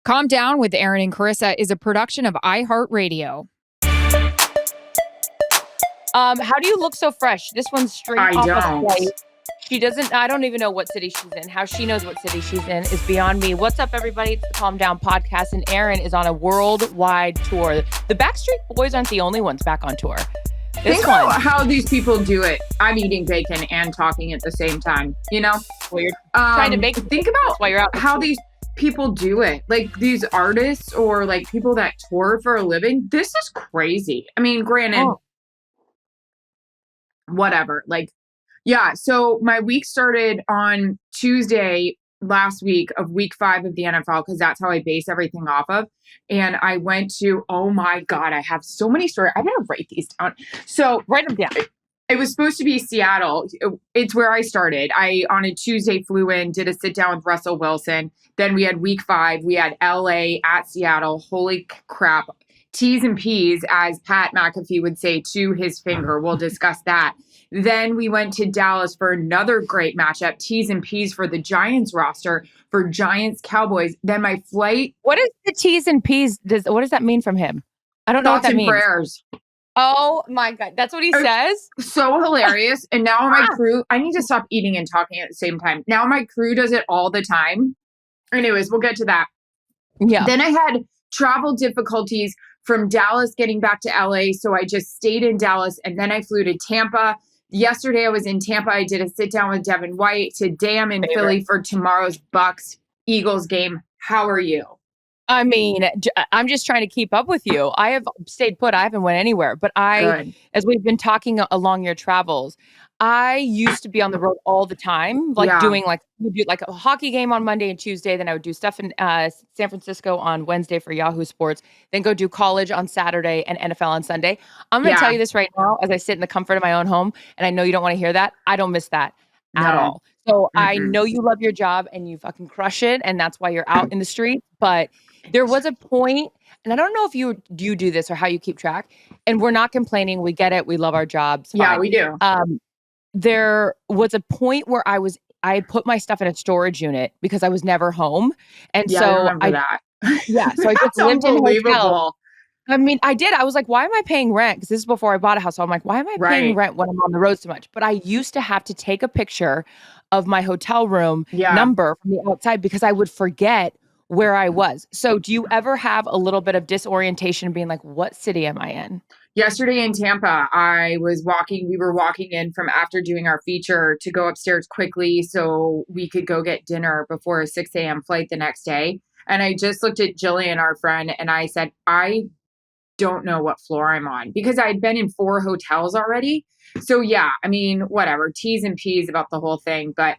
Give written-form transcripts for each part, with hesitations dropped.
Calm Down with Erin and Charissa is a production of iHeartRadio. How do you look so fresh? This one's straight off a flight. She doesn't, I don't even know what city she's in. How she knows what city she's in is beyond me. What's up, everybody? It's the Calm Down podcast, and Erin is on a worldwide tour. The Backstreet Boys aren't the only ones back on tour. Think about how these people do it. I'm eating bacon and talking at the same time, you know? Well, you're trying to make think about while you're out how these people do it. Like these artists or like people that tour for a living. This is crazy. I mean, granted, whatever. Like, yeah. So my week started on Tuesday last week of week 5 of the NFL, because that's how I base everything off of. And I went to, oh my God, I have so many stories. I gotta write these down. So write them down. It was supposed to be Seattle. It's where I started. I, on a Tuesday, flew in, did a sit down with Russell Wilson. Then we had week 5. We had LA at Seattle. Holy crap. T's and P's, as Pat McAfee would say, to his finger. We'll discuss that. Then we went to Dallas for another great matchup. T's and P's for the Giants roster for Giants-Cowboys. Then my flight. What is the T's and P's? What does that mean from him? I don't know what that means. Prayers. Oh my God. That's what he says? So hilarious. And now my crew, I need to stop eating and talking at the same time. Now my crew does it all the time. Anyways, we'll get to that. Yeah. Then I had travel difficulties from Dallas getting back to LA. So I just stayed in Dallas and then I flew to Tampa. Yesterday I was in Tampa. I did a sit down with Devin White. Today I'm in Philly for tomorrow's Bucks-Eagles game. How are you? I mean, I'm just trying to keep up with you. I have stayed put. I haven't went anywhere. But as we've been talking along your travels, I used to be on the road all the time, doing we do like a hockey game on Monday and Tuesday. Then I would do stuff in San Francisco on Wednesday for Yahoo Sports. Then go do college on Saturday and NFL on Sunday. I'm going to tell you this right now, as I sit in the comfort of my own home, and I know you don't want to hear that. I don't miss that at all. So I know you love your job and you fucking crush it, and that's why you're out in the street. But there was a point, and I don't know if you do this or how you keep track, and we're not complaining. We get it. We love our jobs. Yeah, we do. There was a point where I put my stuff in a storage unit because I was never home. And so I remember that. Yeah. So I just lived in a hotel. I mean, I did. I was like, why am I paying rent? Because this is before I bought a house. So I'm like, why am I paying rent when I'm on the road so much? But I used to have to take a picture of my hotel room number from the outside because I would forget where I was. So do you ever have a little bit of disorientation being like, what city am I in? Yesterday in Tampa, we were walking in from after doing our feature to go upstairs quickly so we could go get dinner before a 6 a.m. flight the next day. And I just looked at Jillian, our friend, and I said, I don't know what floor I'm on because I'd been in 4 hotels already. So yeah, I mean, whatever, T's and P's about the whole thing. But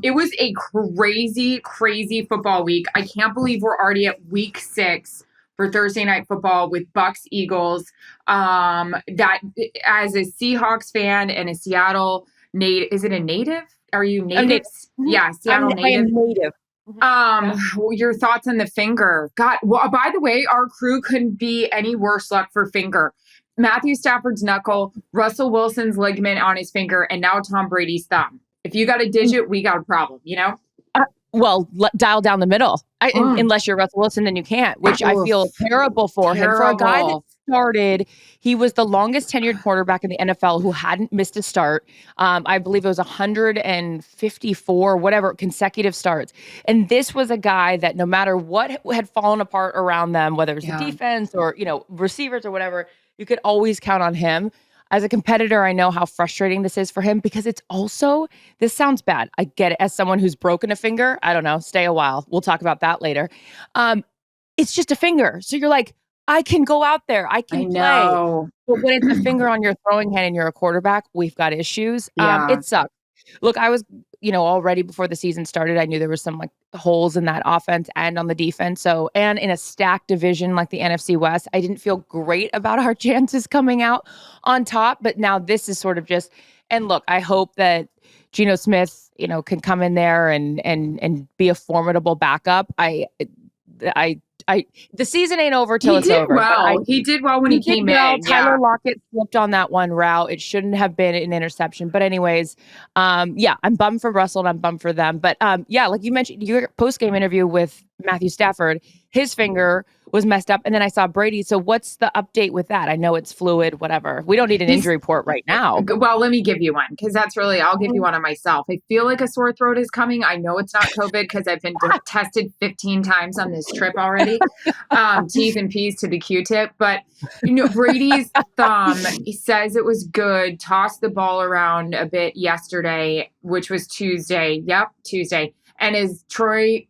it was a crazy, crazy football week. I can't believe we're already at week 6 for Thursday night football with Bucks-Eagles. That as a Seahawks fan and a Seattle native, is it a native? Are you native? Yeah, Seattle native. I am native. Your thoughts on the finger? God, well, by the way, our crew couldn't be any worse luck for finger. Matthew Stafford's knuckle, Russell Wilson's ligament on his finger, and now Tom Brady's thumb. If you got a digit, we got a problem, you know? Well, dial down the middle. Unless you're Russell Wilson, then you can't, which I feel terrible for him. For a guy that started, he was the longest tenured quarterback in the NFL who hadn't missed a start. I believe it was 154, whatever, consecutive starts. And this was a guy that no matter what had fallen apart around them, whether it was the defense or, receivers or whatever, you could always count on him. As a competitor, I know how frustrating this is for him because it's also, this sounds bad. I get it. As someone who's broken a finger, I don't know, stay a while. We'll talk about that later. It's just a finger. So you're like, I can go out there. I can play. But when it's a finger on your throwing hand and you're a quarterback, we've got issues. It sucks. Look, I was, already before the season started, I knew there was some holes in that offense and on the defense. So, and in a stacked division like the NFC West, I didn't feel great about our chances coming out on top. But now this is sort of just, and look, I hope that Geno Smith, can come in there and be a formidable backup. The season ain't over till it's over. He did well when he came in. Tyler Lockett slipped on that one route. It shouldn't have been an interception. But anyways, I'm bummed for Russell and I'm bummed for them. But like you mentioned, your post-game interview with Matthew Stafford, his finger was messed up. And then I saw Brady. So what's the update with that? I know it's fluid, whatever. We don't need an injury report right now. Well, let me give you one because I'll give you one on myself. I feel like a sore throat is coming. I know it's not COVID because I've been tested 15 times on this trip already. T's and P's to the Q-tip. But, Brady's thumb, he says it was good, tossed the ball around a bit yesterday, which was Tuesday. Yep, Tuesday. And is Troy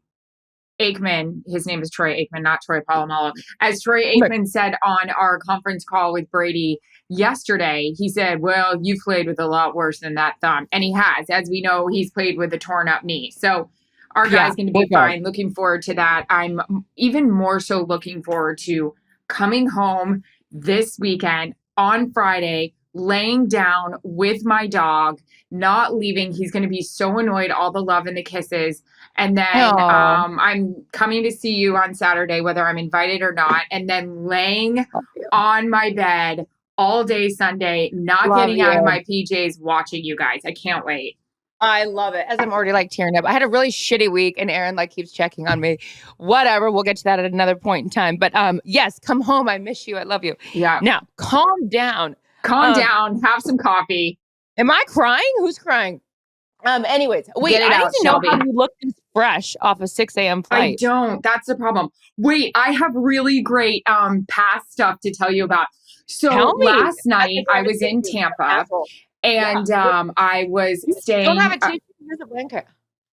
Aikman, his name is Troy Aikman, not Troy Polamalu. As Troy Aikman said on our conference call with Brady yesterday, he said, well, you've played with a lot worse than that thumb. And he has. As we know, he's played with a torn up knee. So our guy's going to be fine. Looking forward to that. I'm even more so looking forward to coming home this weekend on Friday, laying down with my dog, not leaving. He's going to be so annoyed, all the love and the kisses. And then I'm coming to see you on Saturday, whether I'm invited or not, and then laying on my bed all day Sunday, not getting out of my PJs, watching you guys. I can't wait. I love it. As I'm already tearing up. I had a really shitty week and Erin keeps checking on me. Whatever. We'll get to that at another point in time. But yes, come home. I miss you. I love you. Yeah. Now, calm down. Calm down. Have some coffee. Am I crying? Who's crying? Anyways, wait, I need to know how you look this fresh off a 6 a.m. flight. I don't. That's the problem. Wait, I have really great past stuff to tell you about. So last night I was in Tampa and I was staying. Don't have a tissue. Here's a blanket.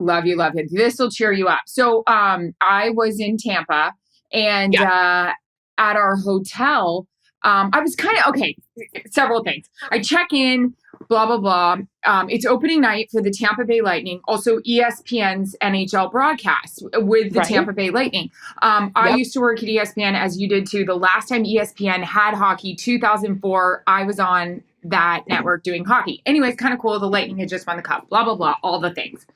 Love you, love you. This will cheer you up. So I was in Tampa and at our hotel, I was kind of, several things. I check in, blah, blah, blah. It's opening night for the Tampa Bay Lightning, also ESPN's NHL broadcast with the Tampa Bay Lightning. I used to work at ESPN, as you did too. The last time ESPN had hockey, 2004, I was on that network doing hockey. Anyways, kind of cool. The Lightning had just won the cup, blah, blah, blah, all the things.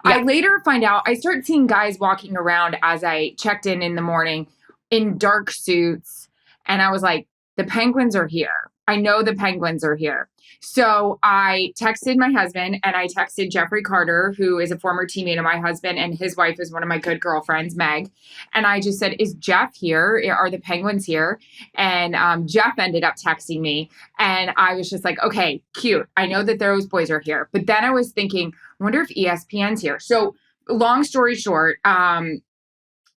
Yeah. I later find out, I start seeing guys walking around as I checked in the morning in dark suits. And I was like, the Penguins are here. I know the Penguins are here. So I texted my husband and I texted Jeffrey Carter, who is a former teammate of my husband, and his wife is one of my good girlfriends, Meg. And I just said, is Jeff here? Are the Penguins here? And Jeff ended up texting me. And I was just like, okay, cute. I know that those boys are here. But then I was thinking, I wonder if ESPN's here. So long story short,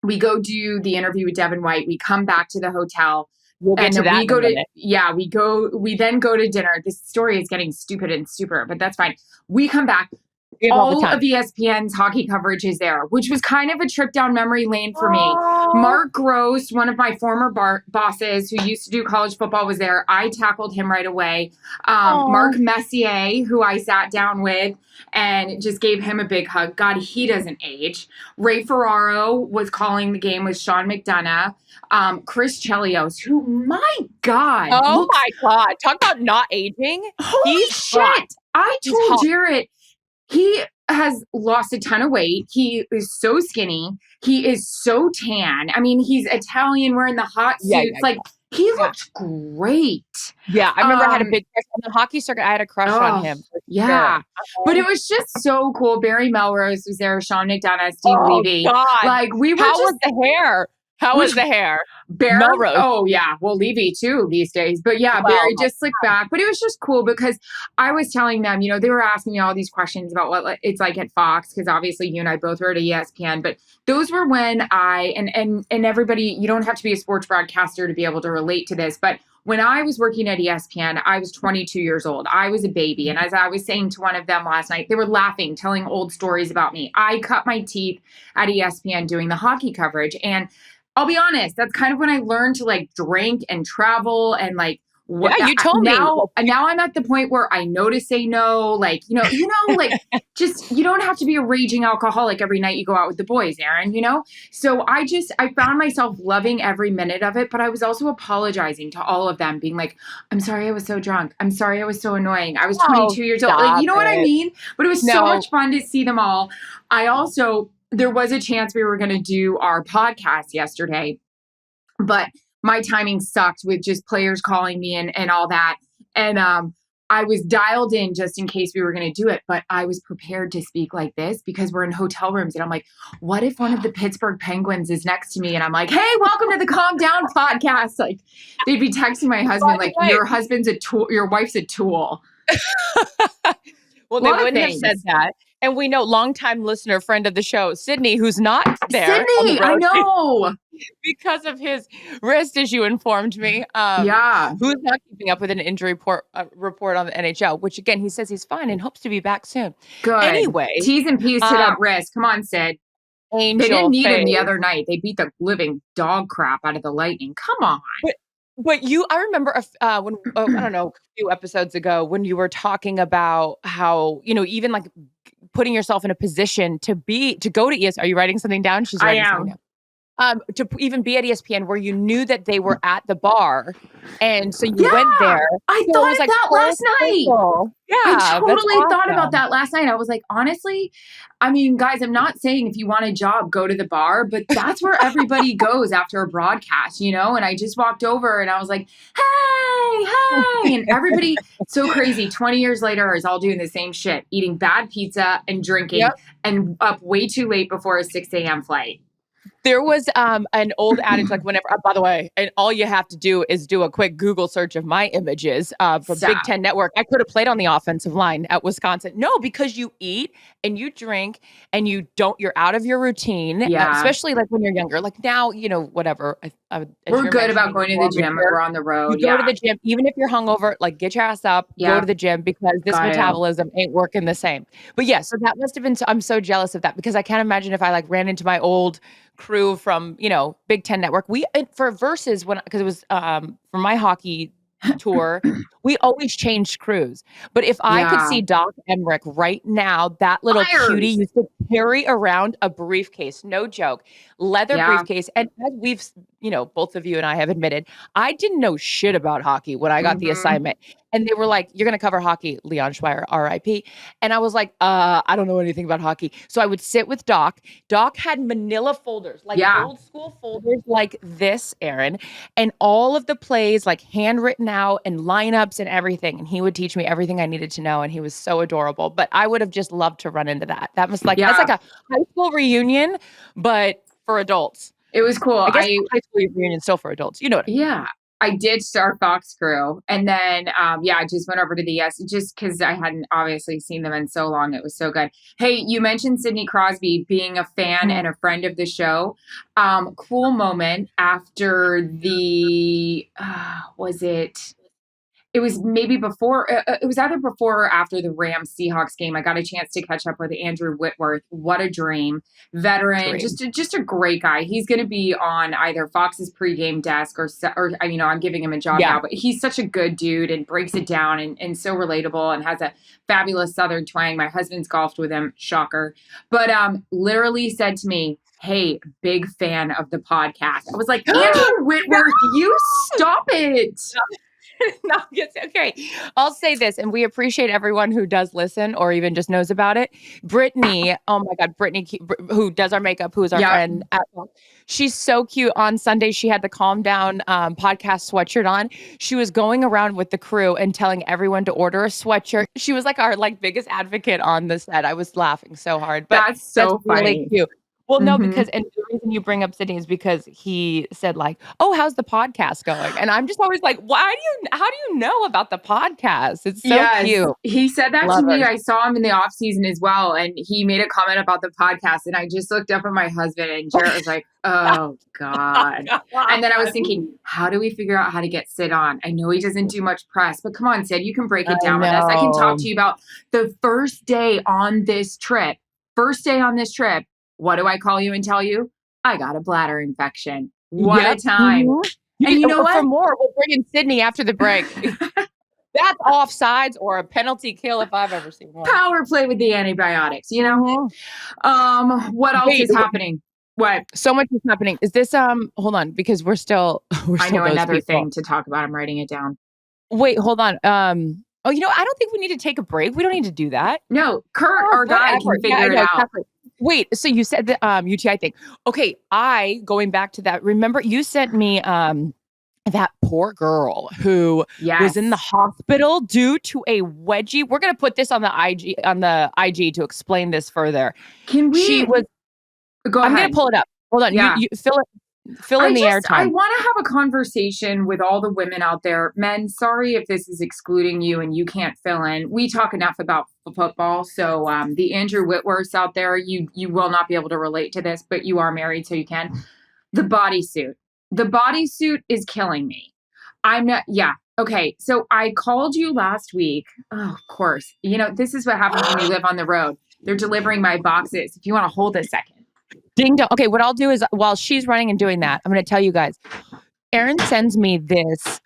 we go do the interview with Devin White. We come back to the hotel. We'll get to that. We then go to dinner. This story is getting stupid and stupider, but that's fine. We come back. All of ESPN's hockey coverage is there, which was kind of a trip down memory lane for me. Mark Gross, one of my former bosses who used to do college football, was there. I tackled him right away. Mark Messier, who I sat down with and just gave him a big hug. God, he doesn't age. Ray Ferraro was calling the game with Sean McDonough. Chris Chelios, who, my God. Oh, my God. Talk about not aging. Holy shit. Hot. I told Jarrett. He has lost a ton of weight. He is so skinny. He is so tan. I mean, he's Italian, wearing the hot suits. He looked great. Yeah, I remember I had a big crush on the hockey circuit. I had a crush on him. Yeah. But it was just so cool. Barry Melrose was there. Sean McDonough, Steve Levy. God. How was the hair? How was the hair? Barry, Melrose. Oh, yeah. Well, Levy, too, these days. But yeah, Barry just slicked back. But it was just cool because I was telling them, they were asking me all these questions about what it's like at Fox, because obviously you and I both were at ESPN. But those were when and everybody, you don't have to be a sports broadcaster to be able to relate to this. But when I was working at ESPN, I was 22 years old. I was a baby. And as I was saying to one of them last night, they were laughing, telling old stories about me. I cut my teeth at ESPN doing the hockey coverage. And I'll be honest, that's kind of when I learned to drink and travel and you told me. Now I'm at the point where I know to say no. Just, you don't have to be a raging alcoholic every night you go out with the boys, Erin, So I found myself loving every minute of it, but I was also apologizing to all of them, being like, I'm sorry I was so drunk. I'm sorry I was so annoying. I was 22 years old. You know what I mean? But it was so much fun to see them all. There was a chance we were going to do our podcast yesterday, but my timing sucked with just players calling me and all that. And I was dialed in just in case we were going to do it, but I was prepared to speak like this because we're in hotel rooms. And I'm like, what if one of the Pittsburgh Penguins is next to me? And I'm like, hey, welcome to the Calm Down podcast. Like, they'd be texting my husband, like, your husband's a tool, your wife's a tool. Well, they wouldn't have said that. And we know longtime listener, friend of the show, Sydney, who's not there. Sydney, I know. Because of his wrist, as you informed me. Who's not keeping up with an injury report on the NHL, which again, he says he's fine and hopes to be back soon. Good. Anyway. T's and P's to that wrist. Come on, Sid. They didn't need him the other night. They beat the living dog crap out of the Lightning. Come on. But I remember when I don't know, a few episodes ago when you were talking about how, even like putting yourself in a position to go to ESPN. Are you writing something down? She's writing something down. To even be at ESPN where you knew that they were at the bar. And so you went there. I thought of that last night. Yeah. I totally thought about that last night. I was like, honestly, I mean, guys, I'm not saying if you want a job, go to the bar, but that's where everybody goes after a broadcast, And I just walked over and I was like, hey. And everybody, so crazy, 20 years later is all doing the same shit, eating bad pizza and drinking and up way too late before a 6 a.m. flight. There was an old adage, like whenever, by the way, and all you have to do is do a quick Google search of my images from Big Ten Network. I could have played on the offensive line at Wisconsin. No, because you eat and you drink and you're out of your routine, especially like when you're younger. Like now, whatever. We're good about going to the gym if we're on the road. You go to the gym, even if you're hungover, like get your ass up, go to the gym because this metabolism ain't working the same. But yeah, so that must have been, I'm so jealous of that because I can't imagine if I like ran into my old crew from, Big Ten Network. We, for Versus, because it was for my hockey tour, we always changed crews. But if I could see Doc Emmerich right now, that little cutie used to carry around a briefcase, no joke, leather briefcase. And as we've, both of you and I have admitted, I didn't know shit about hockey when I got the assignment. And they were like, you're going to cover hockey, Leon Schweier, RIP. And I was like, I don't know anything about hockey. So I would sit with Doc. Doc had manila folders, like old school folders like this, Erin. And all of the plays, like handwritten out and lineups and everything. And he would teach me everything I needed to know. And he was so adorable. But I would have just loved to run into that. That was like, that's like a high school reunion, but for adults. It was cool. I guess high school reunion still for adults. You know what I mean? Yeah. I did start Fox Crew, and then I just went over to the just because I hadn't obviously seen them in so long. It was so good. Hey, you mentioned Sidney Crosby being a fan and a friend of the show. Cool moment after the it was maybe before, it was either before or after the Rams Seahawks game. I got a chance to catch up with Andrew Whitworth. What a dream. Veteran, just a great guy. He's going to be on either Fox's pregame desk or I'm giving him a job now, but he's such a good dude and breaks it down and so relatable and has a fabulous Southern twang. My husband's golfed with him. Shocker. But literally said to me, hey, big fan of the podcast. I was like, Andrew Whitworth, you stop it. No, okay. I'll say this, and we appreciate everyone who does listen or even just knows about it. Brittany, oh my God, Brittany, who does our makeup, who is our friend at home. She's so cute. On Sunday, she had the Calm Down podcast sweatshirt on. She was going around with the crew and telling everyone to order a sweatshirt. She was like our biggest advocate on the set. I was laughing so hard. But that's so funny. Really cute. Well, no, because, and the reason you bring up Sydney is because he said like, oh, how's the podcast going? And I'm just always like, how do you know about the podcast? It's so cute. He said that to me. I saw him in the off season as well. And he made a comment about the podcast. And I just looked up at my husband and Jarrett was like, oh God. And then I was thinking, how do we figure out how to get Sid on? I know he doesn't do much press, but come on, Sid, you can break it down with us. I can talk to you about the first day on this trip. What do I call you and tell you? I got a bladder infection. What a time. Mm-hmm. And you know what? For more, we'll bring in Sydney after the break. That's offsides or a penalty kill if I've ever seen one. Power play with the antibiotics, What else is happening? What? So much is happening. Is this, hold on, because we're still I know another thing to talk about. I'm writing it down. Wait, hold on. I don't think we need to take a break. We don't need to do that. No, Kurt, our guy, can figure it out. Exactly. Wait, so you said the UTI thing. Okay, going back to that, remember you sent me that poor girl who was in the hospital due to a wedgie. We're gonna put this on the IG to explain this further. Can we? She was. Go ahead. I'm gonna pull it up. Hold on. Yeah. You fill in the airtime. I want to have a conversation with all the women out there. Men, sorry if this is excluding you and you can't fill in. We talk enough about football, so the Andrew Whitworths out there, you will not be able to relate to this, but you are married, so you can. The bodysuit. The bodysuit is killing me. I'm not. Yeah. Okay. So I called you last week. Oh, of course. You know, this is what happens when you live on the road. They're delivering my boxes. If you want to hold a second. Ding dong. Okay, what I'll do is while she's running and doing that, I'm going to tell you guys. Erin sends me this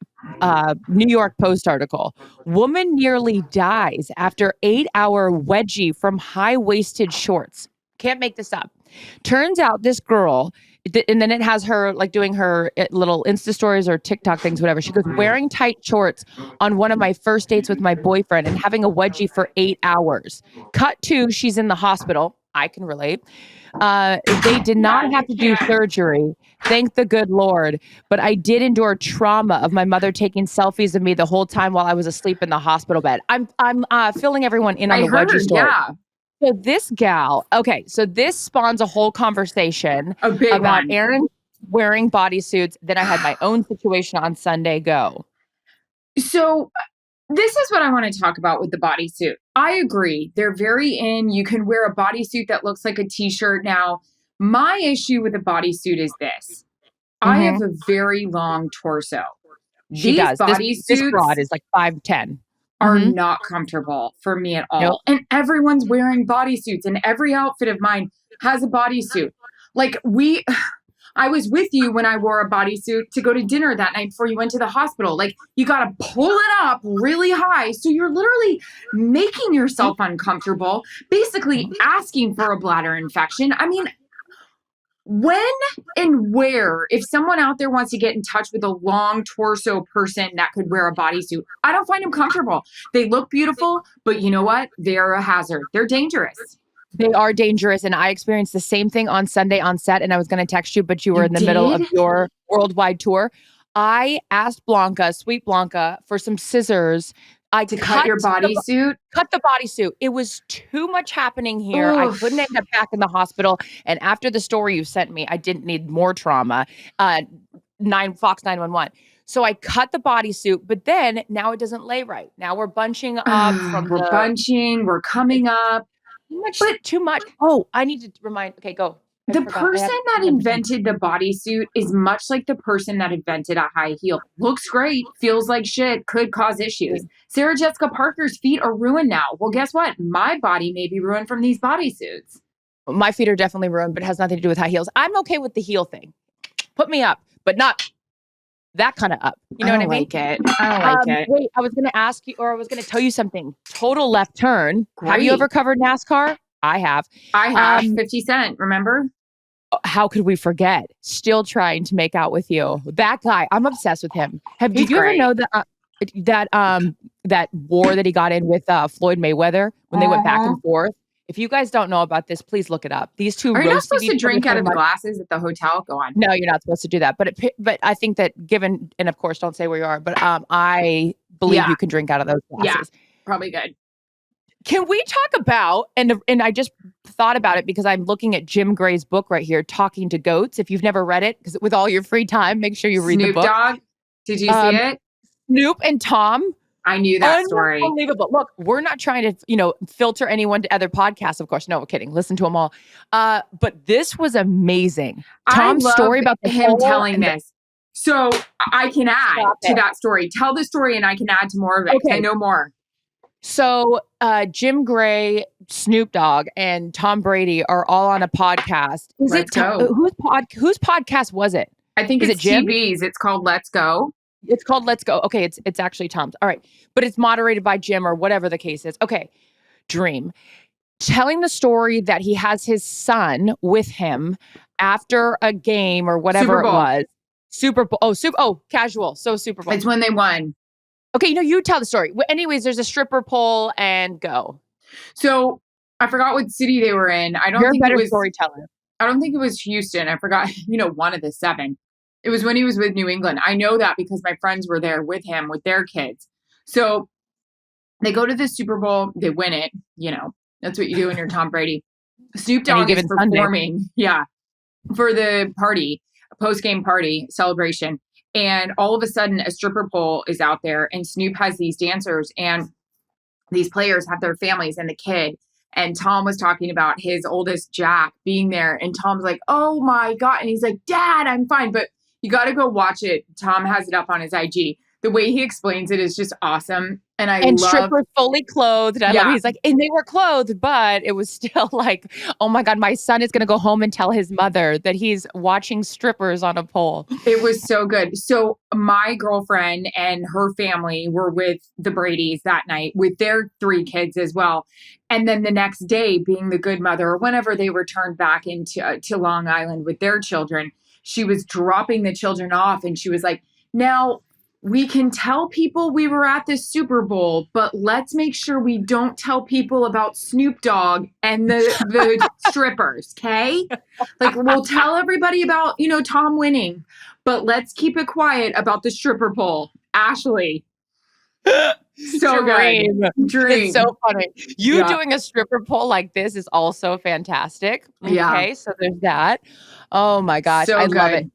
New York Post article. Woman nearly dies after 8-hour wedgie from high-waisted shorts. Can't make this up. Turns out this girl, and then it has her like doing her little Insta stories or TikTok things, whatever. She goes, wearing tight shorts on one of my first dates with my boyfriend and having a wedgie for 8 hours. Cut to, she's in the hospital. I can relate. They did not have to do surgery. Thank the good Lord. But I did endure trauma of my mother taking selfies of me the whole time while I was asleep in the hospital bed. I'm filling everyone in on the wedgie story. Yeah. So this gal, okay, so this spawns a whole conversation about Erin wearing bodysuits. Then I had my own situation on Sunday go. So this is what I want to talk about with the bodysuit. I agree. They're very in. You can wear a bodysuit that looks like a t-shirt. Now, my issue with the bodysuit is this. I have a very long torso. She does. This broad is like 5'10". Are not comfortable for me at all. Nope. And everyone's wearing bodysuits, and every outfit of mine has a bodysuit. Like I was with you when I wore a bodysuit to go to dinner that night before you went to the hospital. Like, you got to pull it up really high. So you're literally making yourself uncomfortable, basically asking for a bladder infection. I mean, when and where, if someone out there wants to get in touch with a long torso person that could wear a bodysuit, I don't find them comfortable. They look beautiful, but you know what? They're a hazard. They're dangerous. They are dangerous. And I experienced the same thing on Sunday on set. And I was going to text you, but you were in the middle of your worldwide tour. I asked sweet Blanca, for some scissors. To cut your bodysuit? Cut the bodysuit. It was too much happening here. Oof. I couldn't end up back in the hospital. And after the story you sent me, I didn't need more trauma. Fox 911. So I cut the bodysuit, but then now it doesn't lay right. Now we're bunching up. We're coming up. Too much. Oh, I need to remind. Okay, go. The person that invented the bodysuit is much like the person that invented a high heel. Looks great, feels like shit, could cause issues. Sarah Jessica Parker's feet are ruined now. Well, guess what? My body may be ruined from these bodysuits. My feet are definitely ruined, but it has nothing to do with high heels. I'm okay with the heel thing. Put me up, but not that kind of up. You know what I mean? I don't like it. Wait, I was going to ask you, or I was going to tell you something. Total left turn. Great. Have you ever covered NASCAR? I have. 50 Cent, remember? How could we forget? Still trying to make out with you. That guy, I'm obsessed with him. Did you ever know that war that he got in with Floyd Mayweather when they went back and forth? If you guys don't know about this, please look it up. These two are you not supposed to drink out of the glasses at the hotel? Go on. No, you're not supposed to do that. But I think that given, and of course, don't say where you are. But I believe you can drink out of those glasses. Yeah, probably good. Can we talk about, and I just thought about it because I'm looking at Jim Gray's book right here, Talking to Goats. If you've never read it, because with all your free time, make sure you read the book. Dogg, did you see it? Snoop and Tom. I knew that story. Unbelievable. Look, we're not trying to, filter anyone to other podcasts, of course. No, we're kidding. Listen to them all. But this was amazing. Tom's story about him telling this. So I can add to that story. Tell the story and I can add to more of it. Okay. I know more. So Jim Gray, Snoop Dogg, and Tom Brady are all on a podcast. Whose podcast was it? I think it's TV's. It's called Let's Go. It's called Let's Go. Okay, it's actually Tom's. All right. But it's moderated by Jim or whatever the case is. Okay. Dream. Telling the story that he has his son with him after a game or whatever it was. Super Bowl. Casual. So Super Bowl. It's when they won. Okay, you tell the story. Anyways, there's a stripper pole and go. So I forgot what city they were in. You're a better storyteller. I don't think it was Houston. I forgot, one of the 7. It was when he was with New England. I know that because my friends were there with him, with their kids. So they go to the Super Bowl, they win it. You know, that's what you do when you're Tom Brady. Snoop Dogg is performing, for the party, post-game party celebration. And all of a sudden, a stripper pole is out there, and Snoop has these dancers, and these players have their families and the kid. And Tom was talking about his oldest, Jack, being there. And Tom's like, oh my God. And he's like, Dad, I'm fine. But you got to go watch it. Tom has it up on his IG. The way he explains it is just awesome. And strippers fully clothed. I love it. He's like, and they were clothed, but it was still like, oh my God, my son is going to go home and tell his mother that he's watching strippers on a pole. It was so good. So my girlfriend and her family were with the Bradys that night with their 3 kids as well. And then the next day, being the good mother, or whenever they returned back into to Long Island with their children, she was dropping the children off, and she was like, now, we can tell people we were at the Super Bowl, but let's make sure we don't tell people about Snoop Dogg and the strippers, okay? Like, we'll tell everybody about, Tom winning, but let's keep it quiet about the stripper pole. Ashley. So Dream. Good. Dream. It's so funny. You doing a stripper pole like this is also fantastic. Okay, so there's that. Oh my gosh, so I love it.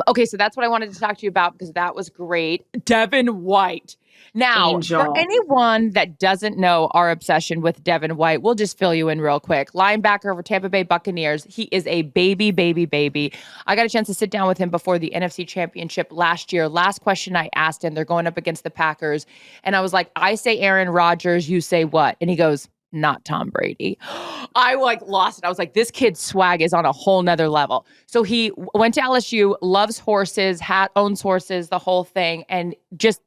Okay, so that's what I wanted to talk to you about because that was great. Devin White. Now, for anyone that doesn't know our obsession with Devin White, we'll just fill you in real quick. Linebacker for Tampa Bay Buccaneers. He is a baby. I got a chance to sit down with him before the NFC Championship last year. Last question I asked him, they're going up against the Packers. And I was like, I say Aaron Rodgers, you say what? And he goes, not Tom Brady. I lost it. I was like, this kid's swag is on a whole nother level. So he went to LSU, loves horses, owns horses, the whole thing. And just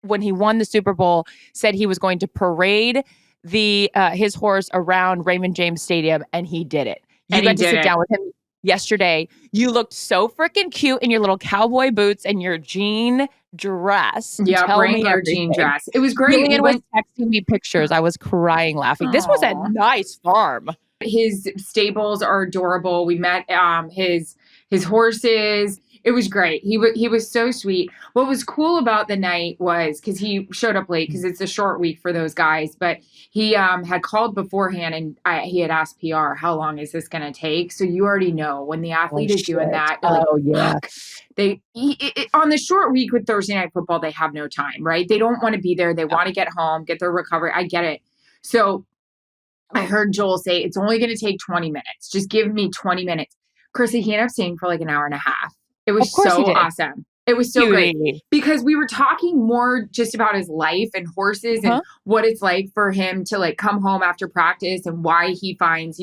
when he won the Super Bowl, said he was going to parade his horse around Raymond James Stadium, and he did it. You got to sit down with him yesterday. You looked so freaking cute in your little cowboy boots and your jean dress. Yeah, Wrangler jean dress. It was great. Julian was texting me pictures. I was crying, laughing. Aww. This was a nice farm. His stables are adorable. We met his horses. It was great. He was so sweet. What was cool about the night was because he showed up late because it's a short week for those guys, but he had called beforehand and he had asked PR, how long is this going to take? So you already know when the athlete is doing that. On the short week with Thursday Night Football, they have no time, right? They don't want to be there. They want to get home, get their recovery. I get it. So I heard Joel say, it's only going to take 20 minutes. Just give me 20 minutes. Chrissy, he ended up staying for like an hour and a half. It was so awesome. It was so great because we were talking more just about his life and horses and what it's like for him to come home after practice and why he finds,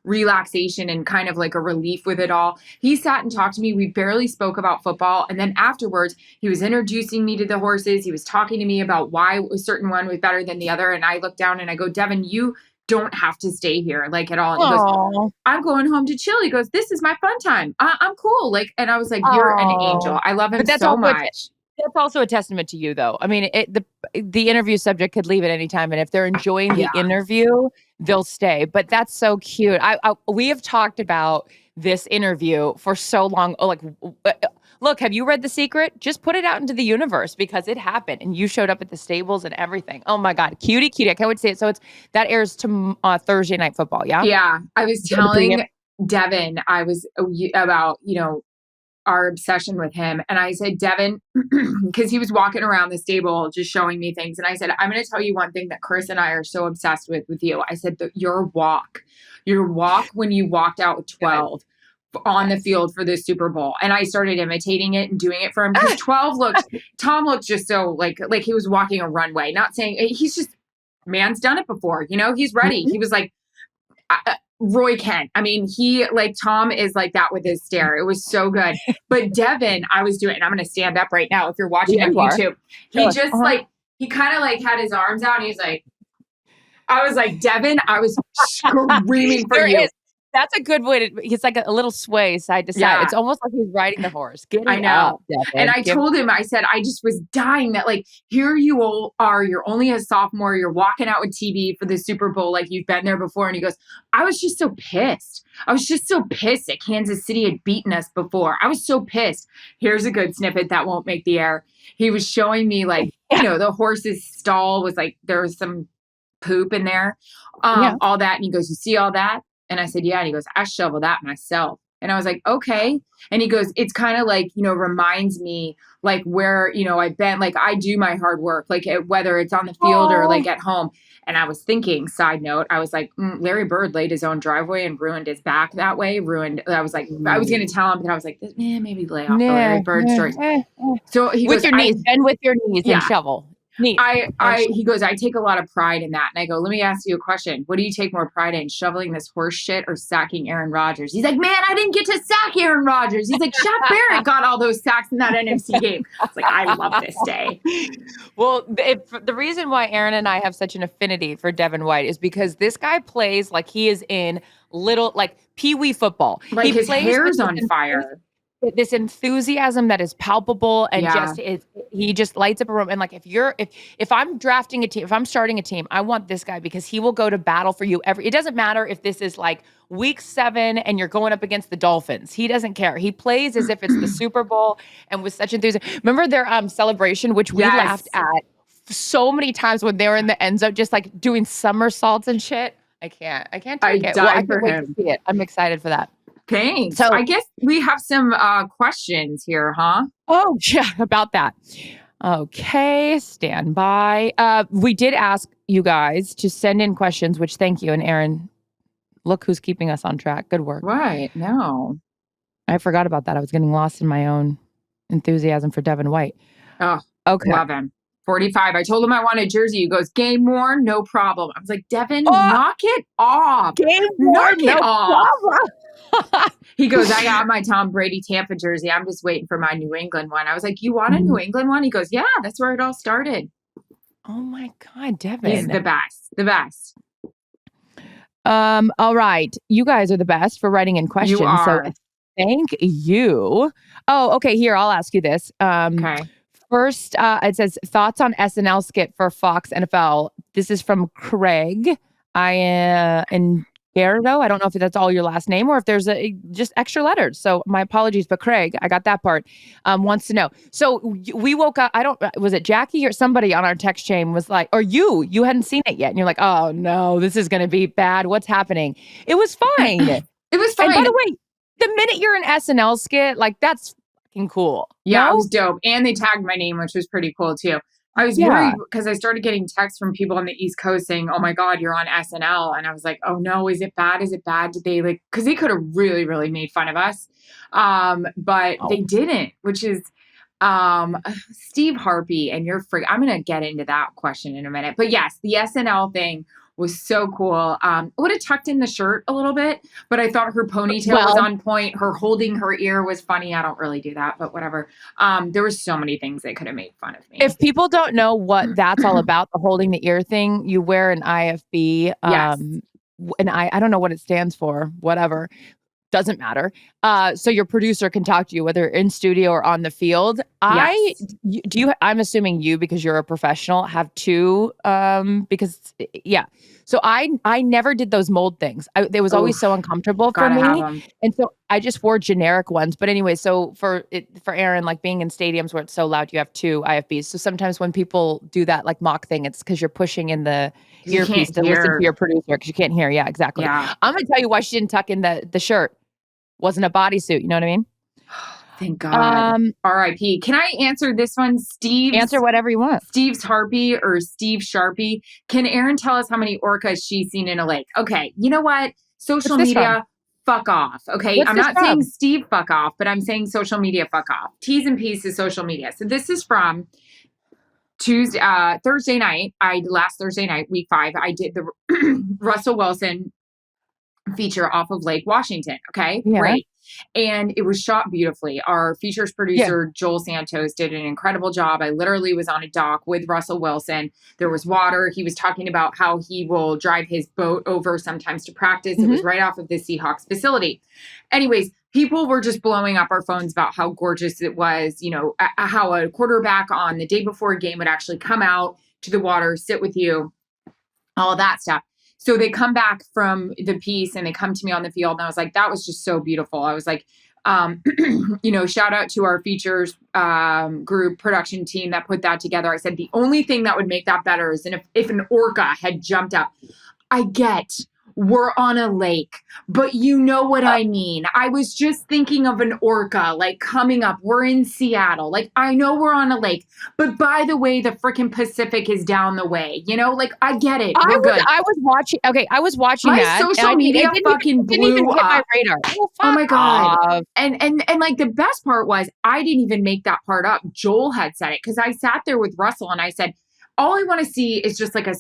relaxation and kind of like a relief with it all. He sat and talked to me. We barely spoke about football. And then afterwards, he was introducing me to the horses. He was talking to me about why a certain one was better than the other. And I looked down and I go, Devin, you don't have to stay here at all. And he goes, I'm going home to chill. He goes, this is my fun time. I'm cool. And I was like, you're an angel. I love him so much. That's also a testament to you though. I mean, the interview subject could leave at any time. And if they're enjoying the interview, they'll stay. But that's so cute. We have talked about this interview for so long. Look, have you read The Secret? Just put it out into the universe because it happened and you showed up at the stables and everything. Oh my God. Cutie. I can't wait to see it. So that airs to Thursday Night Football. Yeah. Yeah. I was telling Devin, about, our obsession with him. And I said, Devin, because he was walking around the stable just showing me things. And I said, I'm going to tell you one thing that Chris and I are so obsessed with you. I said, your walk when you walked out with 12 on the field for the Super Bowl. And I started imitating it and doing it for him because Tom looked just so like he was walking a runway, not saying he's just, man's done it before, he's ready. He was like, Roy Kent. I mean, Tom is like that with his stare. It was so good. But Devin, I was doing, and I'm going to stand up right now if you're watching on YouTube. He just he kind of had his arms out and he's like, I was like, Devin, I was screaming for you. That's a good way to. It's like a little sway side to side. Yeah. It's almost like he's riding the horse. Get it I know. up, Devin. And I told him, I said, I just was dying that, like, here you all are, you're only a sophomore, you're walking out with TV for the Super Bowl, like you've been there before. And he goes, I was just so pissed. I was just so pissed that Kansas City had beaten us before. I was so pissed. Here's a good snippet that won't make the air. He was showing me, like, you know, the horse's stall was like, there was some poop in there, all that. And he goes, you see all that? And I said, yeah. And he goes, I shovel that myself. And I was like, okay. And he goes, it's kind of like, you know, reminds me like where, you know, I've been, like I do my hard work, like whether it's on the field or like at home. And I was thinking, side note, I was like, Larry Bird laid his own driveway and ruined his back that way. I was like, I was going to tell him, but I was like, maybe lay off the Larry Bird story. So he with goes, your knees, bend with your knees and shovel. He goes, I take a lot of pride in that. And I go, let me ask you a question. What do you take more pride in, shoveling this horse shit or sacking Aaron Rodgers? He's like, man, I didn't get to sack Aaron Rodgers. He's like, Shaq Barrett got all those sacks in that NFC game. It's like, I love this day. Well, the reason why Erin and I have such an affinity for Devin White is because this guy plays like he is in little, like Pee-wee football. Like his hair's on fire. This enthusiasm that is palpable and he just lights up a room. And like, if I'm drafting a team, if I'm starting a team, I want this guy because he will go to battle for you it doesn't matter if this is like week 7 and you're going up against the Dolphins. He doesn't care. He plays as if it's the Super Bowl and with such enthusiasm. Remember their celebration, which we laughed at so many times when they were in the end zone, just like doing somersaults and shit. I can't take it. I can't wait to see it. I'm excited for that. Thanks. So I guess we have some questions here, huh? Oh, yeah, about that. Okay, stand by. We did ask you guys to send in questions, which thank you. And Erin, look who's keeping us on track. Good work. Right. No. I forgot about that. I was getting lost in my own enthusiasm for Devin White. Oh, okay. Love him. 45. I told him I wanted a jersey. He goes, game worn, no problem. I was like, Devin, knock it off. Game worn, no problem. He goes, I got my Tom Brady Tampa jersey. I'm just waiting for my New England one. I was like, you want a New England one? He goes, yeah, that's where it all started. Oh my God, Devin. He's the best. The best. All right. You guys are the best for writing in questions. You are. So thank you. Oh, okay. Here, I'll ask you this. Okay. First, it says, thoughts on SNL skit for Fox NFL. This is from Craig. And Gerardo, I don't know if that's all your last name or if there's just extra letters. So my apologies, but Craig, I got that part, wants to know. So we woke up, was it Jackie or somebody on our text chain was like, or you hadn't seen it yet. And you're like, oh no, this is going to be bad. What's happening? It was fine. It was fine. And by the way, the minute you're an SNL skit, like that's fucking cool. Yeah, it was dope. And they tagged my name, which was pretty cool too. I was worried because I started getting texts from people on the East Coast saying, oh my God, you're on SNL. And I was like, oh no, is it bad? Is it bad? Did they because they could have really, really made fun of us. But they didn't, which is Steve Harpy and you're free. I'm going to get into that question in a minute. But yes, the SNL thing was so cool. I would have tucked in the shirt a little bit, but I thought her ponytail was on point. Her holding her ear was funny. I don't really do that, but whatever. There were so many things they could have made fun of me. If people don't know what that's all about, the holding the ear thing, you wear an IFB. And I don't know what it stands for, whatever. Doesn't matter. So your producer can talk to you, whether in studio or on the field. I'm assuming you, because you're a professional, have two, So I never did those mold things. It was always so uncomfortable for me. And so I just wore generic ones. But anyway, so for Erin, like being in stadiums where it's so loud, you have two IFBs. So sometimes when people do that like mock thing, it's because you're pushing in the earpiece to listen to your producer because you can't hear. Yeah, exactly. Yeah. I'm going to tell you why she didn't tuck in the shirt. Wasn't a bodysuit. You know what I mean? Thank God. R.I.P. Can I answer this one, Steve? Answer whatever you want. Steve's Harpy or Steve Sharpie. Can Erin tell us how many orcas she's seen in a lake? Okay. You know what? Social media, fuck off. Okay. I'm not saying Steve fuck off, but I'm saying social media fuck off. T's and P's is social media. So this is from Thursday night. Last Thursday night, week 5, I did the Russell Wilson feature off of Lake Washington. Okay. Yeah. Great. And it was shot beautifully. Our features producer, Joel Santos, did an incredible job. I literally was on a dock with Russell Wilson. There was water. He was talking about how he will drive his boat over sometimes to practice. It was right off of the Seahawks facility. Anyways, people were just blowing up our phones about how gorgeous it was, you know, how a quarterback on the day before a game would actually come out to the water, sit with you, all of that stuff. So they come back from the piece and they come to me on the field. And I was like, that was just so beautiful. I was like, you know, shout out to our features group production team that put that together. I said, the only thing that would make that better is if an orca had jumped up. I get we're on a lake, but you know what I mean. I was just thinking of an orca, like coming up. We're in Seattle. Like, I know we're on a lake, but by the way, the freaking Pacific is down the way. You know, like, I get it. We're good. I was watching. Okay, I was watching my that. Social media fucking blew hit up. My radar. Oh my God. And like the best part was I didn't even make that part up. Joel had said it because I sat there with Russell and I said, all I want to see is just like a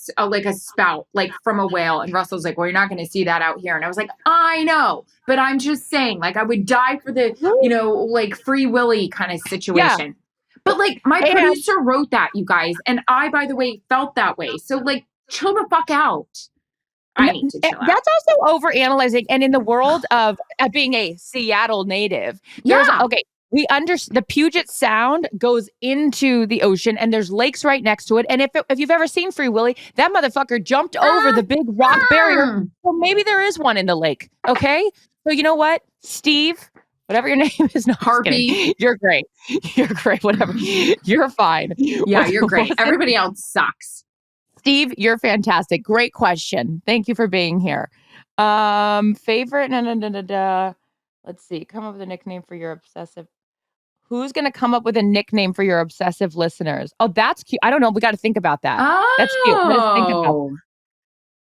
spout, like from a whale. And Russell's like, well, you're not going to see that out here. And I was like, I know, but I'm just saying, like, I would die for the, you know, like Free Willy kind of situation. Yeah. But like my producer wrote that, you guys. And I, by the way, felt that way. So like, chill the fuck out. I need to chill out. That's also over analyzing. And in the world of being a Seattle native, we the Puget Sound goes into the ocean and there's lakes right next to it. And if you've ever seen Free Willy, that motherfucker jumped over the big rock barrier. Well, maybe there is one in the lake. Okay. So you know what, Steve, whatever your name is, no, Harpy. You're great. You're great. Whatever. You're fine. Yeah, you're great. Everybody else sucks. Steve, you're fantastic. Great question. Thank you for being here. Favorite. Let's see. Come up with a nickname for your obsessive. Who's going to come up with a nickname for your obsessive listeners? Oh, that's cute. I don't know. We got to think about that. Oh, that's cute. Let's think about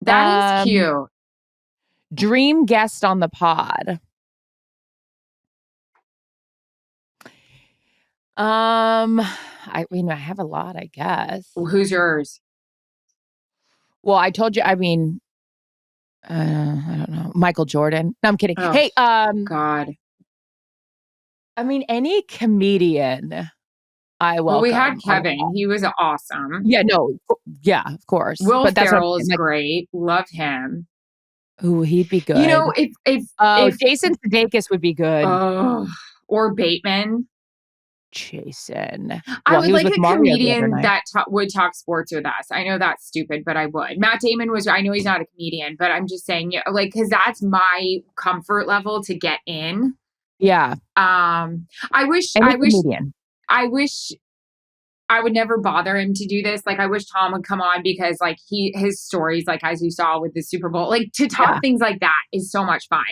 that. Is cute. Dream guest on the pod. I mean, I have a lot, I guess. Well, who's yours? Well, I told you, I mean, I don't know. Michael Jordan. No, I'm kidding. Oh, hey, God. I mean, any comedian I welcome. Well, we had Kevin. He was awesome. Yeah, no. Yeah, of course. Will Ferrell is great. Love him. Ooh, he'd be good. You know, if Jason Sudeikis would be good. Or Bateman. Jason. I would like a comedian that would talk sports with us. I know that's stupid, but I would. Matt Damon I know he's not a comedian, but I'm just saying, like, because that's my comfort level to get in. Yeah. I wish I would never bother him to do this. Like, I wish Tom would come on because like his stories, like as you saw with the Super Bowl, like to talk things like that is so much fun.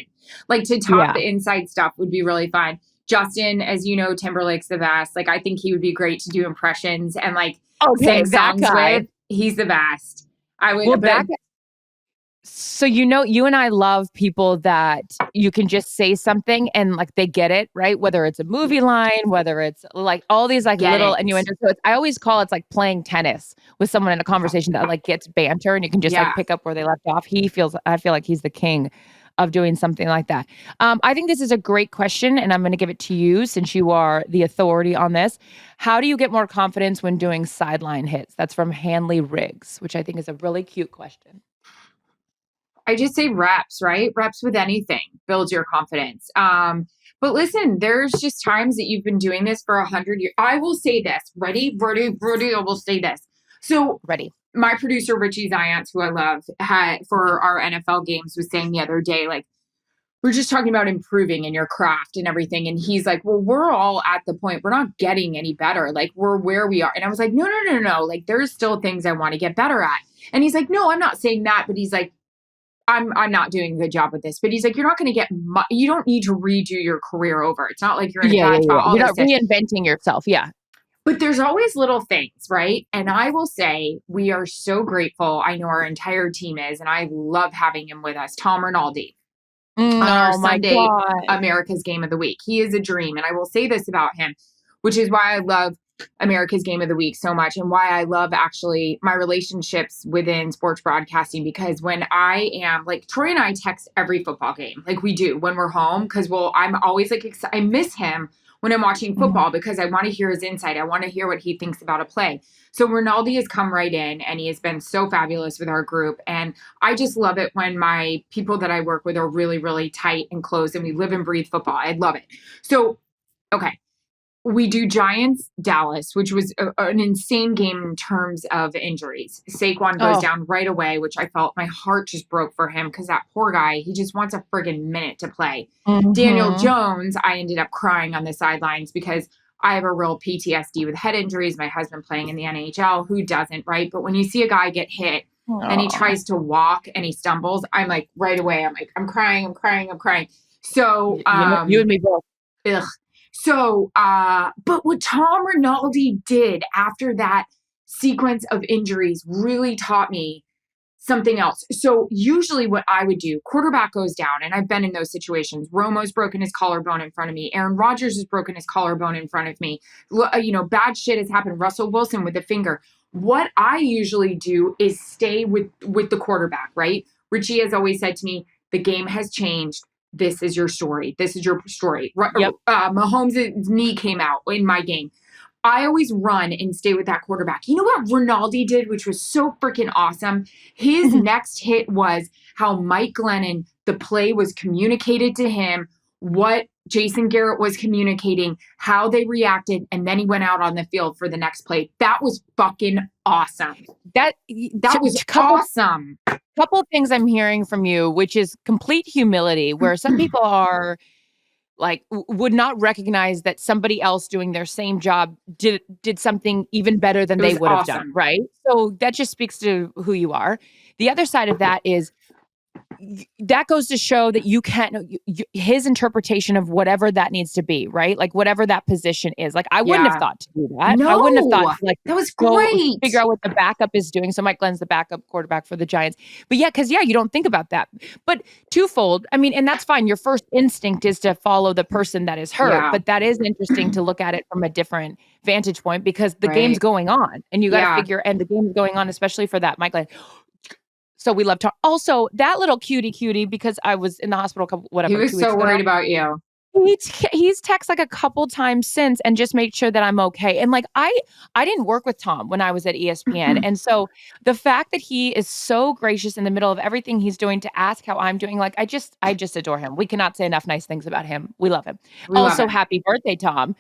Like to talk the inside stuff would be really fun. Justin, as you know, Timberlake's the best. Like, I think he would be great to do impressions and like sing songs with. He's the best. I would. Well, so, you know, you and I love people that you can just say something and like they get it, right? Whether it's a movie line, whether it's like all these like little innuendo. So I always call it's like playing tennis with someone in a conversation that like gets banter and you can just like pick up where they left off. I feel like he's the king of doing something like that. I think this is a great question and I'm going to give it to you since you are the authority on this. How do you get more confidence when doing sideline hits? That's from Hanley Riggs, which I think is a really cute question. I just say reps, right? Reps with anything builds your confidence. But listen, there's just times that you've been doing this for 100 years. I will say this. Ready? I will say this. So ready. My producer, Richie Zients, who I love, for our NFL games, was saying the other day, like, we're just talking about improving in your craft and everything. And he's like, well, we're all at the point, we're not getting any better. Like, we're where we are. And I was like, no. Like, there's still things I want to get better at. And he's like, no, I'm not saying that. But he's like, I'm not doing a good job with this. But he's like, you're not going to get you don't need to redo your career over. It's not like you're in a bad spot. You're not reinventing yourself. Yeah. But there's always little things, right? And I will say we are so grateful. I know our entire team is, and I love having him with us. Tom Rinaldi on our Sunday America's Game of the Week. He is a dream. And I will say this about him, which is why I love America's Game of the Week so much, and why I love actually my relationships within sports broadcasting, because when I am like, Troy and I text every football game, like we do when we're home, because I'm always like, I miss him when I'm watching football because I want to hear his insight. I want to hear what he thinks about a play. So Rinaldi has come right in, and he has been so fabulous with our group. And I just love it when my people that I work with are really, really tight and close, and we live and breathe football. I love it. So, okay. We do Giants Dallas, which was an insane game in terms of injuries. Saquon goes down right away, which I felt my heart just broke for him because that poor guy, he just wants a friggin' minute to play. Daniel Jones, I ended up crying on the sidelines because I have a real PTSD with head injuries. My husband playing in the NHL, who doesn't, right? But when you see a guy get hit and he tries to walk and he stumbles, I'm like, right away, I'm crying. So, you and me both. Ugh. So, but what Tom Rinaldi did after that sequence of injuries really taught me something else. So usually what I would do, quarterback goes down, and I've been in those situations. Romo's broken his collarbone in front of me. Aaron Rodgers has broken his collarbone in front of me. Bad shit has happened. Russell Wilson with a finger. What I usually do is stay with the quarterback, right? Richie has always said to me, the game has changed. This is your story. Yep. Mahomes' knee came out in my game. I always run and stay with that quarterback. You know what Rinaldi did, which was so freaking awesome? His next hit was how Mike Glennon, the play was communicated to him, what Jason Garrett was communicating, how they reacted, and then he went out on the field for the next play. That was fucking awesome. That was awesome. Couple of things I'm hearing from you, which is complete humility, where some people are like would not recognize that somebody else doing their same job did something even better than they would have done, right? So that just speaks to who you are. The other side of that is that goes to show that you can't his interpretation of whatever that needs to be, right? Like whatever that position is. Like I wouldn't have thought to do that. No, I wouldn't have thought to, like, that was great. Figure out what the backup is doing. So Mike Glenn's the backup quarterback for the Giants. But you don't think about that. But twofold, I mean, and that's fine. Your first instinct is to follow the person that is hurt. But that is interesting to look at it from a different vantage point because the game's going on and you got to figure, and the game's going on, especially for that Mike Glenn. So we love talk. Also, that little cutie, because I was in the hospital, he was so worried about you. He's texted like a couple times since and just made sure that I'm okay. And like, I didn't work with Tom when I was at ESPN. And so the fact that he is so gracious in the middle of everything he's doing to ask how I'm doing, like, I just adore him. We cannot say enough nice things about him. We love him. Happy birthday, Tom.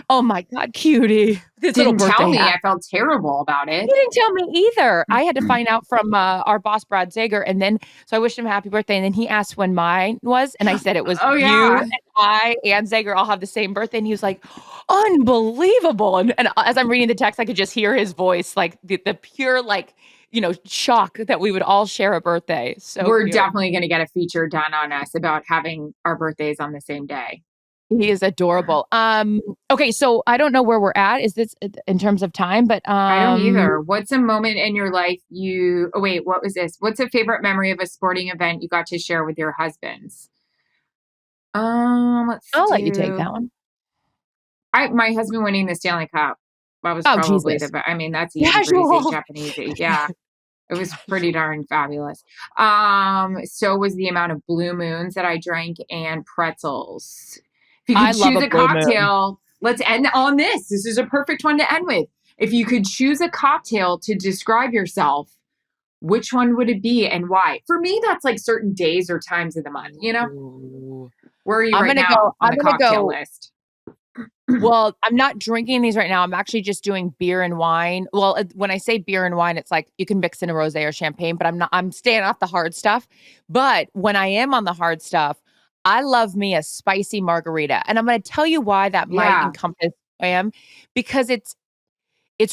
Oh my God, cutie. Didn't tell me. I felt terrible about it. You didn't tell me either. I had to find out from our boss, Brad Zager. And then, so I wished him happy birthday. And then he asked when mine was. And I said it was you and I and Zager all have the same birthday. And he was like, unbelievable. And as I'm reading the text, I could just hear his voice, like the pure, like, shock that we would all share a birthday. So we're definitely going to get a feature done on us about having our birthdays on the same day. He is adorable. Okay, so I don't know where we're at. Is this in terms of time? But I don't either. What's a moment in your life what was this? What's a favorite memory of a sporting event you got to share with your husbands? I'll let you take that one. My husband winning the Stanley Cup. That was probably that's easy for you to say Japanese. Yeah. It was pretty darn fabulous. So was the amount of Blue Moons that I drank and pretzels. If you could choose a cocktail, let's end on this. This is a perfect one to end with. If you could choose a cocktail to describe yourself, which one would it be and why? For me, that's like certain days or times of the month, Ooh. Where are you now on the cocktail list? Well, I'm not drinking these right now. I'm actually just doing beer and wine. Well, when I say beer and wine, it's like you can mix in a rosé or champagne, but I'm staying off the hard stuff. But when I am on the hard stuff, I love me a spicy margarita. And I'm going to tell you why that might encompass who I am, because it's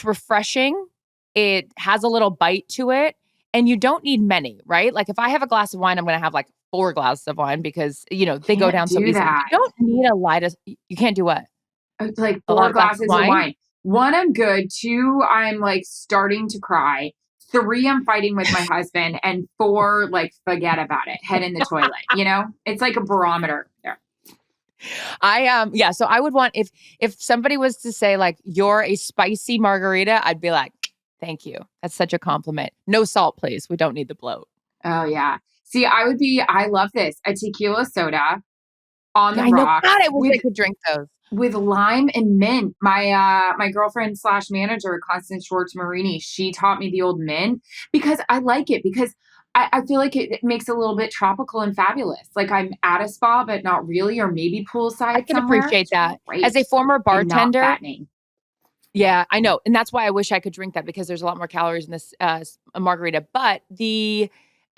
refreshing. It has a little bite to it, and you don't need many, right? Like if I have a glass of wine, I'm going to have like 4 glasses of wine because, they go down so easily. You don't need a light of, you can't do what? Like 4 glasses of wine. 1, I'm good. 2, I'm like starting to cry. 3, I'm fighting with my husband. And 4, like, forget about it. Head in the toilet, It's like a barometer. Yeah. So I would want if somebody was to say like you're a spicy margarita, I'd be like, thank you. That's such a compliment. No salt, please. We don't need the bloat. Oh yeah. See, I love this. A tequila soda on the I know. rocks. God, I wish I could drink those. With lime and mint. My girlfriend / manager, Constance Schwartz Marini, she taught me the old mint because I like it because I feel like it makes it a little bit tropical and fabulous. Like I'm at a spa, but not really, or maybe poolside I can somewhere. appreciate that. Great. As a former bartender. And not fattening. Yeah, I know. And that's why I wish I could drink that because there's a lot more calories in this margarita. But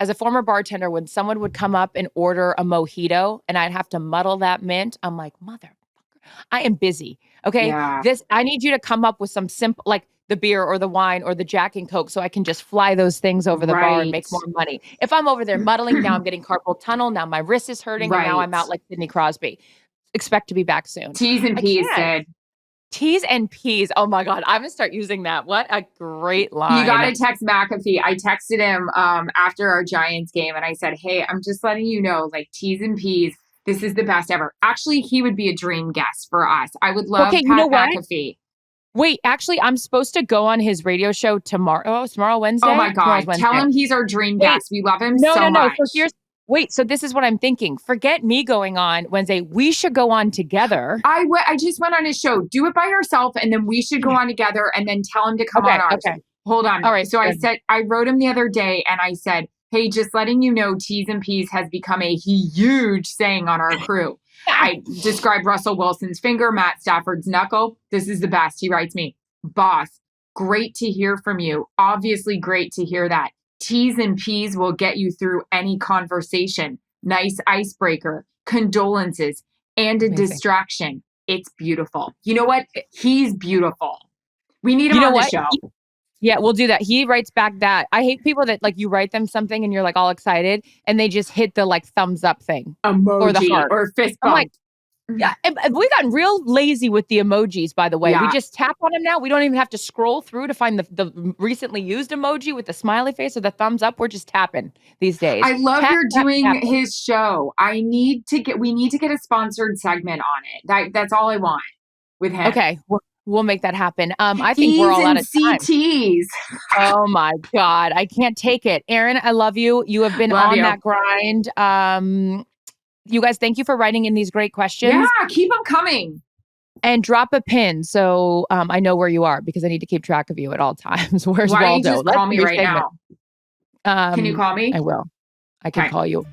as a former bartender, when someone would come up and order a mojito and I'd have to muddle that mint, I'm like, motherfucker, I am busy. Okay. Yeah. I need you to come up with some simple, like the beer or the wine or the Jack and Coke so I can just fly those things over the bar and make more money. If I'm over there muddling, now I'm getting carpal tunnel. Now my wrist is hurting and now I'm out like Sidney Crosby. Expect to be back soon. T's and P's, Sid. T's and P's. Oh my God. I'm going to start using that. What a great line. You got to text McAfee. I texted him after our Giants game and I said, hey, I'm just letting you know, like T's and P's, this is the best ever. Actually, he would be a dream guest for us. I would love Pat McAfee. Wait, actually, I'm supposed to go on his radio show tomorrow. Tomorrow, Wednesday? Oh my God. Tell him he's our dream guest. We love him so much. So this is what I'm thinking. Forget me going on Wednesday. We should go on together. I just went on his show. Do it by yourself, and then we should go on together, and then tell him to come on ours. Okay. Hold on. All right. So I wrote him the other day, and I said, hey, just letting you know, T's and P's has become a huge saying on our crew. I described Russell Wilson's finger, Matt Stafford's knuckle. This is the best. He writes me, boss, great to hear from you. Obviously great to hear that. T's and P's will get you through any conversation. Nice icebreaker, condolences, and a distraction. It's beautiful. You know what? He's beautiful. We need him on the show. Yeah, we'll do that. He writes back that. I hate people that like you write them something and you're like all excited and they just hit the like thumbs up thing. Emoji or the heart. Or fist bump. I'm like, yeah, and we've gotten real lazy with the emojis, by the way. Yeah. We just tap on them now. We don't even have to scroll through to find the recently used emoji with the smiley face or the thumbs up. We're just tapping these days. I love you're doing his show. We need to get a sponsored segment on it. That's all I want with him. Okay. We'll make that happen. I think we're all out of time. CTs. Oh my God. I can't take it. Erin, I love you. You have been that grind. You guys, thank you for writing in these great questions. Yeah, keep them coming. And drop a pin so I know where you are because I need to keep track of you at all times. Where's Why Waldo? Don't you just call me right now? Can you call me? I will. I can call you.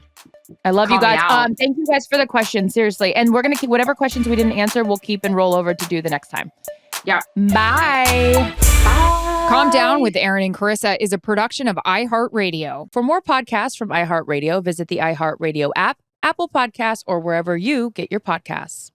I love you guys. Thank you guys for the questions. Seriously. And we're going to keep whatever questions we didn't answer, we'll keep and roll over to do the next time. Yeah. Bye. Calm Down with Erin and Charissa is a production of iHeartRadio. For more podcasts from iHeartRadio, visit the iHeartRadio app, Apple Podcasts, or wherever you get your podcasts.